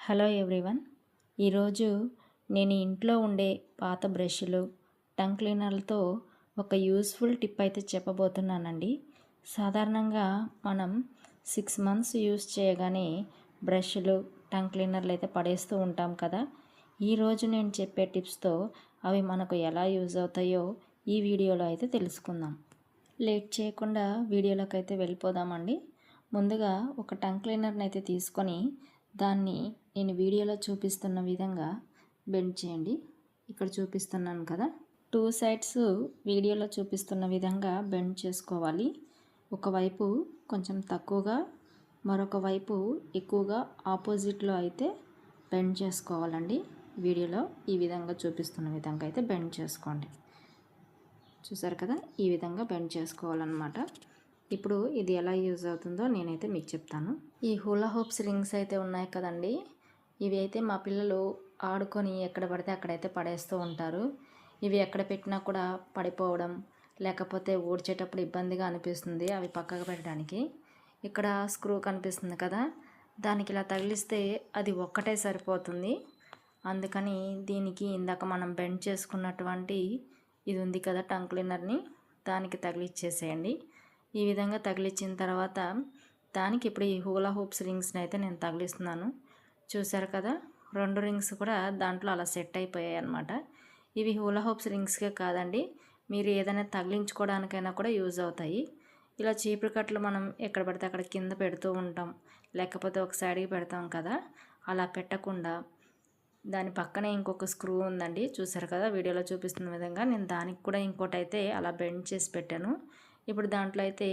Hello everyone. ఈరోజు నేను ఇంట్లో ఉండే పాత బ్రష్లు, టంగ్ క్లీనర్లతో ఒక యూస్ఫుల్ టిప్ అయితే చెప్పబోతున్నానండి. సాధారణంగా మనం 6 మంత్స్ యూస్ చేయగానే బ్రష్లు, టంగ్ క్లీనర్లు అయితే పడేస్తూ ఉంటాం కదా. ఈరోజు నేను చెప్పే టిప్స్తో అవి మనకు ఎలా యూజ్ అవుతాయో ఈ వీడియోలో అయితే తెలుసుకుందాం. లేట్ చేయకుండా వీడియోలోకి అయితే వెళ్ళిపోదామండి. ముందుగా ఒక టంగ్ క్లీనర్ని అయితే తీసుకొని దాన్ని నేను వీడియోలో చూపిస్తున్న విధంగా బెండ్ చేయండి. ఇక్కడ చూపిస్తున్నాను కదా, 2 సైడ్స్ వీడియోలో చూపిస్తున్న విధంగా బెండ్ చేసుకోవాలి. ఒకవైపు కొంచెం తక్కువగా, మరొక వైపు ఎక్కువగా ఆపోజిట్లో అయితే బెండ్ చేసుకోవాలండి. వీడియోలో ఈ విధంగా చూపిస్తున్న విధంగా అయితే బెండ్ చేసుకోండి. చూసారు కదా, ఈ విధంగా బెండ్ చేసుకోవాలన్నమాట. ఇప్పుడు ఇది ఎలా యూజ్ అవుతుందో నేనైతే మీకు చెప్తాను. ఈ హూలా హూప్స్ రింగ్స్ అయితే ఉన్నాయి కదండి, ఇవి అయితే మా పిల్లలు ఆడుకొని ఎక్కడ పడితే అక్కడైతే పడేస్తూ ఉంటారు. ఇవి ఎక్కడ పెట్టినా కూడా పడిపోవడం, లేకపోతే ఊడ్చేటప్పుడు ఇబ్బందిగా అనిపిస్తుంది అవి పక్కకు పెట్టడానికి. ఇక్కడ స్క్రూ కనిపిస్తుంది కదా, దానికి ఇలా తగిలిస్తే అది ఒక్కటే సరిపోతుంది. అందుకని దీనికి ఇందాక మనం బెండ్ చేసుకున్నటువంటి ఇది ఉంది కదా టంగ్ క్లీనర్ని, దానికి తగిలిచ్చేసేయండి. ఈ విధంగా తగిలించిన తర్వాత దానికి ఇప్పుడు ఈ హూలా హూప్స్ రింగ్స్ని అయితే నేను తగిలిస్తున్నాను. చూసారు కదా, 2 రింగ్స్ కూడా దాంట్లో అలా సెట్ అయిపోయాయి అన్నమాట. ఇవి హూలా హూప్స్ రింగ్స్కే కాదండి, మీరు ఏదైనా తగిలించుకోవడానికైనా కూడా యూజ్ అవుతాయి. ఇలా చీపురు కట్టలు మనం ఎక్కడ పడితే అక్కడ కింద పెడుతూ ఉంటాం, లేకపోతే ఒక సైడ్కి పెడతాం కదా, అలా పెట్టకుండా దాని పక్కనే ఇంకొక స్క్రూ ఉందండి. చూసారు కదా, వీడియోలో చూపిస్తున్న విధంగా నేను దానికి కూడా ఇంకోటి అయితే అలా బెండ్ చేసి పెట్టాను. ఇప్పుడు దాంట్లో అయితే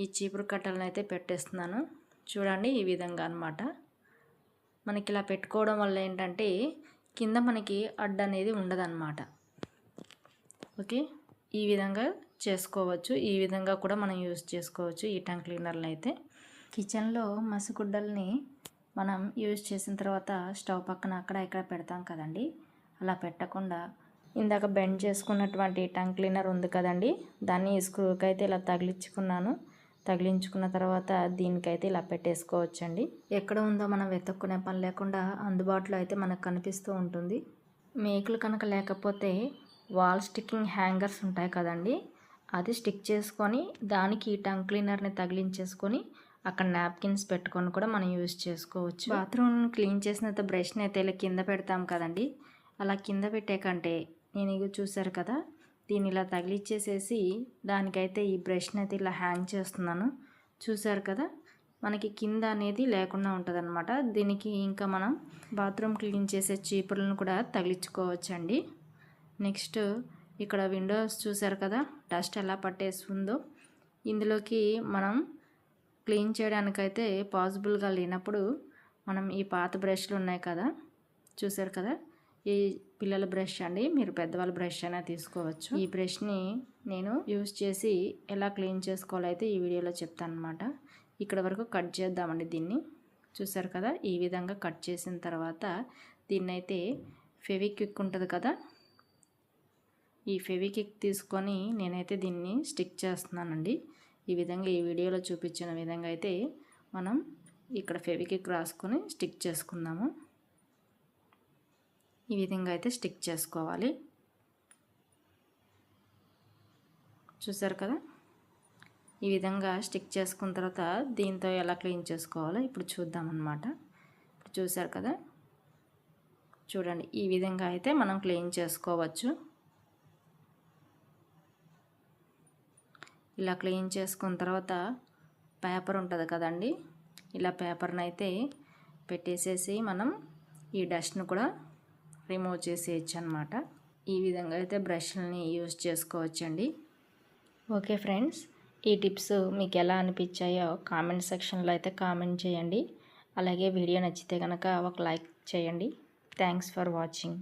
ఈ చీపురు కట్టలను అయితే పెట్టేస్తున్నాను. చూడండి, ఈ విధంగా అన్నమాట. మనకి ఇలా పెట్టుకోవడం వల్ల ఏంటంటే కింద మనకి అడ్డు అనేది ఉండదన్నమాట. ఓకే, ఈ విధంగా చేసుకోవచ్చు. ఈ విధంగా కూడా మనం యూజ్ చేసుకోవచ్చు ఈ టంగ్ క్లీనర్ని అయితే. కిచెన్లో మసిగుడ్డల్ని మనం యూజ్ చేసిన తర్వాత స్టవ్ పక్కన అక్కడ ఇక్కడ పెడతాం కదండి, అలా పెట్టకుండా ఇందాక బెండ్ చేసుకున్నటువంటి టంగ్ క్లీనర్ ఉంది కదండి, దాన్ని స్క్రూకి అయితే ఇలా తగిలించుకున్న తర్వాత దీనికైతే ఇలా పెట్టేసుకోవచ్చండి. ఎక్కడ ఉందో మనం వెతుక్కునే పని లేకుండా అందుబాటులో అయితే మనకు కనిపిస్తూ ఉంటుంది. మేకులు కనుక లేకపోతే వాల్ స్టిక్కింగ్ హ్యాంగర్స్ ఉంటాయి కదండి, అది స్టిక్ చేసుకొని దానికి ఈ టంగ్ క్లీనర్ని తగిలించేసుకొని అక్కడ నాప్కిన్స్ పెట్టుకొని కూడా మనం యూజ్ చేసుకోవచ్చు. బాత్రూమ్ క్లీన్ చేసిన బ్రష్ని అయితే ఇలా కింద పెడతాం కదండి, అలా కింద పెట్టే కంటే నేను ఇవి చూసారు కదా, దీన్ని ఇలా తగిలిచ్చేసేసి దానికైతే ఈ బ్రష్ని అయితే ఇలా హ్యాంగ్ చేస్తున్నాను. చూసారు కదా, మనకి కింద అనేది లేకుండా ఉంటుంది. దీనికి ఇంకా మనం బాత్రూమ్ క్లీన్ చేసే చీపుర్లను కూడా తగిలించుకోవచ్చండి. నెక్స్ట్ ఇక్కడ విండోస్ చూసారు కదా, డస్ట్ ఎలా పట్టేస్తుందో. ఇందులోకి మనం క్లీన్ చేయడానికైతే పాసిబుల్గా లేనప్పుడు మనం ఈ పాత బ్రష్లు ఉన్నాయి కదా, చూసారు కదా, ఈ పిల్లల బ్రష్ అండి, మీరు పెద్దవాళ్ళ బ్రష్ అయినా తీసుకోవచ్చు. ఈ బ్రష్ని నేను యూజ్ చేసి ఎలా క్లీన్ చేసుకోవాలో అయితే ఈ వీడియోలో చెప్తాను అనమాట. ఇక్కడ వరకు కట్ చేద్దామండి దీన్ని. చూసారు కదా, ఈ విధంగా కట్ చేసిన తర్వాత దీన్నైతే ఫెవిక్విక్ ఉంటుంది కదా, ఈ ఫెవిక్విక్ తీసుకొని నేనైతే దీన్ని స్టిక్ చేస్తున్నానండి. ఈ విధంగా ఈ వీడియోలో చూపించిన విధంగా అయితే మనం ఇక్కడ ఫెవిక్విక్ రాసుకొని స్టిక్ చేసుకుందాము. ఈ విధంగా అయితే స్టిక్ చేసుకోవాలి. చూసారు కదా, ఈ విధంగా స్టిక్ చేసుకున్న తర్వాత దీంతో ఎలా క్లీన్ చేసుకోవాలో ఇప్పుడు చూద్దామన్నమాట. ఇప్పుడు చూసారు కదా, చూడండి, ఈ విధంగా అయితే మనం క్లీన్ చేసుకోవచ్చు. ఇలా క్లీన్ చేసుకున్న తర్వాత పేపర్ ఉంటుంది కదండి, ఇలా పేపర్ని అయితే పెట్టేసేసి మనం ఈ డస్ట్ను కూడా రిమూవ్ చేసేయచ్చు అనమాట. ఈ విధంగా అయితే బ్రష్లని యూజ్ చేసుకోవచ్చండి. ఓకే ఫ్రెండ్స్, ఈ టిప్స్ మీకు ఎలా అనిపించాయో కామెంట్ సెక్షన్లో అయితే కామెంట్ చేయండి. అలాగే వీడియో నచ్చితే కనుక ఒక లైక్ చేయండి. Thanks for watching.